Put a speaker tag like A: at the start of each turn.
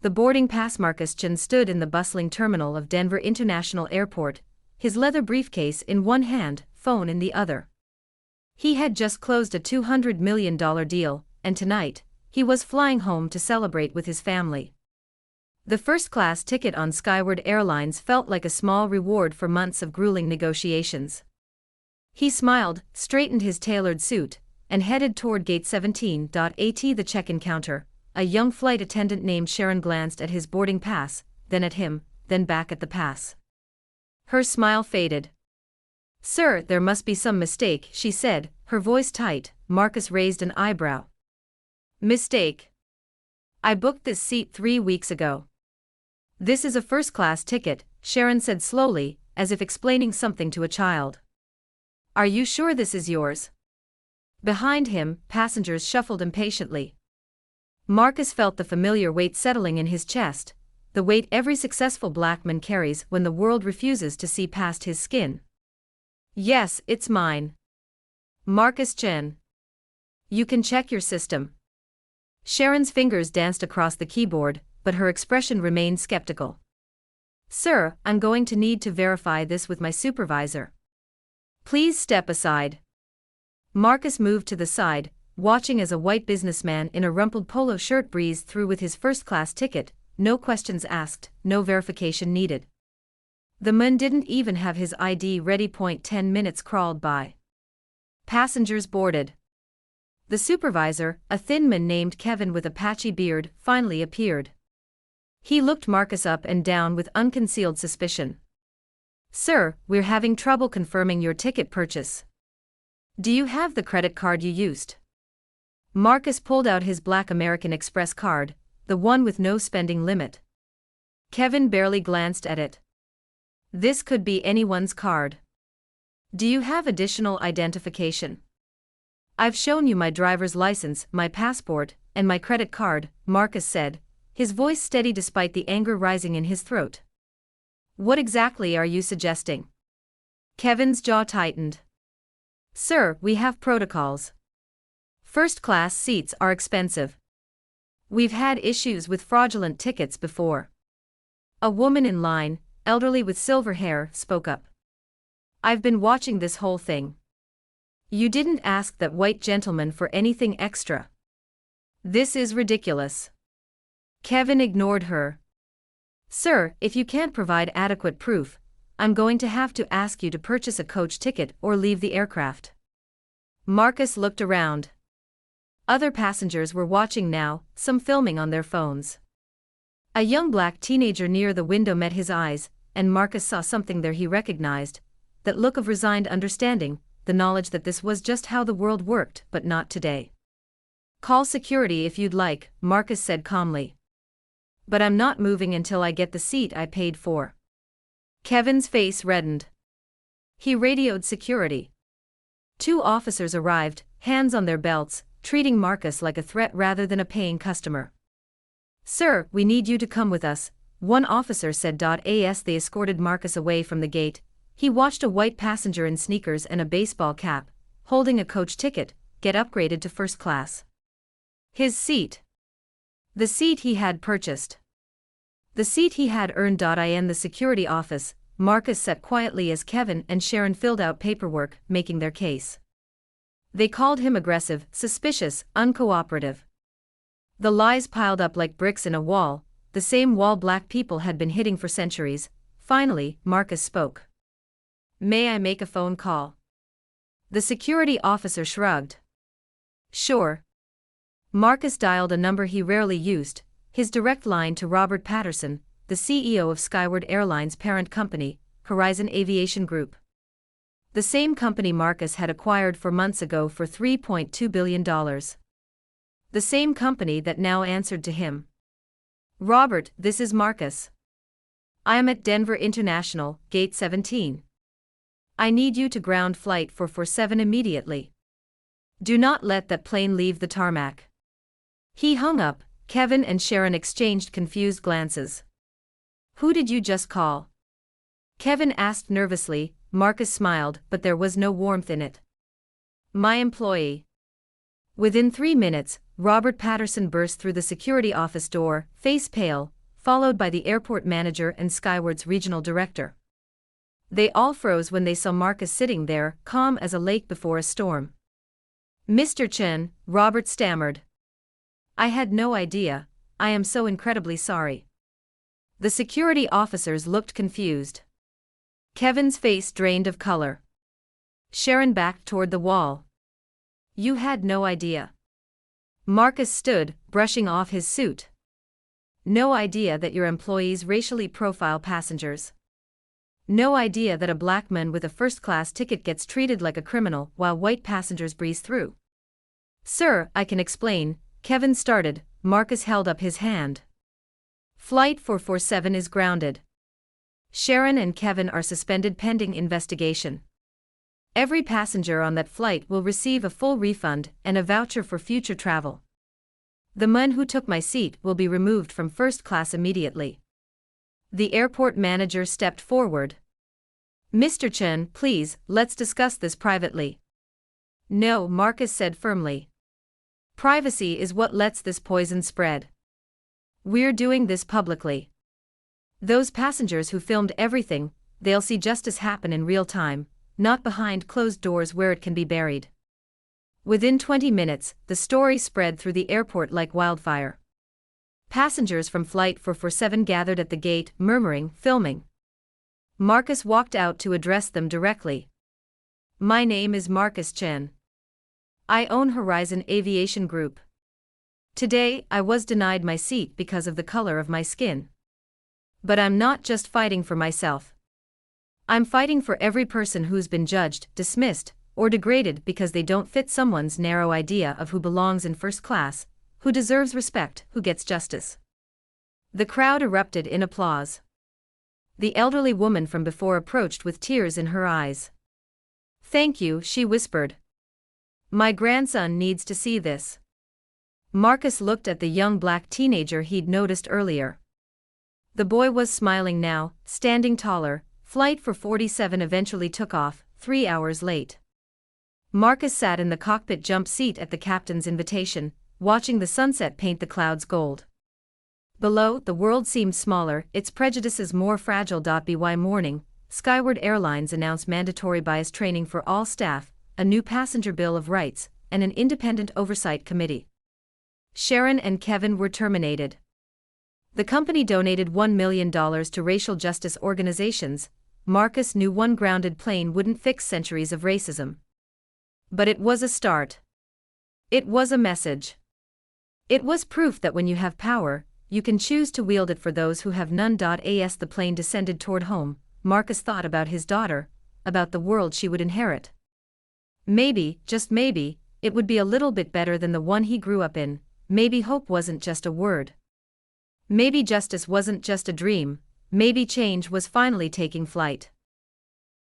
A: The boarding pass. Marcus Chen stood in the bustling terminal of Denver International Airport, his leather briefcase in one hand, phone in the other. He had just closed a $200 million deal, and tonight, he was flying home to celebrate with his family. The first-class ticket on Skyward Airlines felt like a small reward for months of grueling negotiations. He smiled, straightened his tailored suit, and headed toward Gate 17. At the check-in counter, a young flight attendant named Sharon glanced at his boarding pass, then at him, then back at the pass. Her smile faded. "Sir, there must be some mistake," she said, her voice tight. Marcus raised an eyebrow. "Mistake? I booked this seat 3 weeks ago." "This is a first-class ticket," Sharon said slowly, as if explaining something to a child. "Are you sure this is yours?" Behind him, passengers shuffled impatiently. Marcus felt the familiar weight settling in his chest, the weight every successful black man carries when the world refuses to see past his skin. "Yes, it's mine. Marcus Chen. You can check your system." Sharon's fingers danced across the keyboard, but her expression remained skeptical. "Sir, I'm going to need to verify this with my supervisor. Please step aside." Marcus moved to the side, watching as a white businessman in a rumpled polo shirt breezed through with his first-class ticket, no questions asked, no verification needed. The man didn't even have his ID ready. 10 minutes crawled by. Passengers boarded. The supervisor, a thin man named Kevin with a patchy beard, finally appeared. He looked Marcus up and down with unconcealed suspicion. "Sir, we're having trouble confirming your ticket purchase. Do you have the credit card you used?" Marcus pulled out his black American Express card, the one with no spending limit. Kevin barely glanced at it. "This could be anyone's card. Do you have additional identification?" "I've shown you my driver's license, my passport, and my credit card," Marcus said, his voice steady despite the anger rising in his throat. "What exactly are you suggesting?" Kevin's jaw tightened. "Sir, we have protocols. First-class seats are expensive. We've had issues with fraudulent tickets before." A woman in line, elderly with silver hair, spoke up. "I've been watching this whole thing. You didn't ask that white gentleman for anything extra. This is ridiculous." Kevin ignored her. "Sir, if you can't provide adequate proof, I'm going to have to ask you to purchase a coach ticket or leave the aircraft." Marcus looked around. Other passengers were watching now, some filming on their phones. A young black teenager near the window met his eyes, and Marcus saw something there he recognized, that look of resigned understanding, the knowledge that this was just how the world worked, but not today. "Call security if you'd like," Marcus said calmly. "But I'm not moving until I get the seat I paid for." Kevin's face reddened. He radioed security. 2 officers arrived, hands on their belts, treating Marcus like a threat rather than a paying customer. "Sir, we need you to come with us," one officer said. As they escorted Marcus away from the gate, he watched a white passenger in sneakers and a baseball cap, holding a coach ticket, get upgraded to first class. His seat. The seat he had purchased. The seat he had earned. In the security office, Marcus sat quietly as Kevin and Sharon filled out paperwork, making their case. They called him aggressive, suspicious, uncooperative. The lies piled up like bricks in a wall, the same wall black people had been hitting for centuries. Finally, Marcus spoke. "May I make a phone call?" The security officer shrugged. "Sure." Marcus dialed a number he rarely used, his direct line to Robert Patterson, the CEO of Skyward Airlines' parent company, Horizon Aviation Group. The same company Marcus had acquired 4 months ago for $3.2 billion. The same company that now answered to him. "Robert, this is Marcus. I am at Denver International, Gate 17. I need you to ground flight 447 immediately. Do not let that plane leave the tarmac." He hung up. Kevin and Sharon exchanged confused glances. "Who did you just call?" Kevin asked nervously. Marcus smiled, but there was no warmth in it. "My employee." Within 3 minutes, Robert Patterson burst through the security office door, face pale, followed by the airport manager and Skyward's regional director. They all froze when they saw Marcus sitting there, calm as a lake before a storm. "Mr. Chen," Robert stammered. "I had no idea. I am so incredibly sorry." The security officers looked confused. Kevin's face drained of color. Sharon backed toward the wall. "You had no idea." Marcus stood, brushing off his suit. "No idea that your employees racially profile passengers. No idea that a black man with a first-class ticket gets treated like a criminal while white passengers breeze through." "Sir, I can explain," Kevin started. Marcus held up his hand. "Flight 447 is grounded. Sharon and Kevin are suspended pending investigation. Every passenger on that flight will receive a full refund and a voucher for future travel. The man who took my seat will be removed from first class immediately." The airport manager stepped forward. "Mr. Chen, please, let's discuss this privately." "No," Marcus said firmly. "Privacy is what lets this poison spread. We're doing this publicly. Those passengers who filmed everything, they'll see justice happen in real time, not behind closed doors where it can be buried." Within 20 minutes, the story spread through the airport like wildfire. Passengers from Flight 447 gathered at the gate, murmuring, filming. Marcus walked out to address them directly. "My name is Marcus Chen. I own Horizon Aviation Group. Today, I was denied my seat because of the color of my skin. But I'm not just fighting for myself. I'm fighting for every person who's been judged, dismissed, or degraded because they don't fit someone's narrow idea of who belongs in first class, who deserves respect, who gets justice." The crowd erupted in applause. The elderly woman from before approached with tears in her eyes. "Thank you," she whispered. "My grandson needs to see this." Marcus looked at the young black teenager he'd noticed earlier. The boy was smiling now, standing taller. Flight 447 eventually took off, 3 hours late. Marcus sat in the cockpit jump seat at the captain's invitation, watching the sunset paint the clouds gold. Below, the world seemed smaller, its prejudices more fragile. By morning, Skyward Airlines announced mandatory bias training for all staff, a new passenger bill of rights, and an independent oversight committee. Sharon and Kevin were terminated. The company donated $1 million to racial justice organizations. Marcus knew one grounded plane wouldn't fix centuries of racism. But it was a start. It was a message. It was proof that when you have power, you can choose to wield it for those who have none. As the plane descended toward home, Marcus thought about his daughter, about the world she would inherit. Maybe, just maybe, it would be a little bit better than the one he grew up in. Maybe hope wasn't just a word. Maybe justice wasn't just a dream. Maybe change was finally taking flight.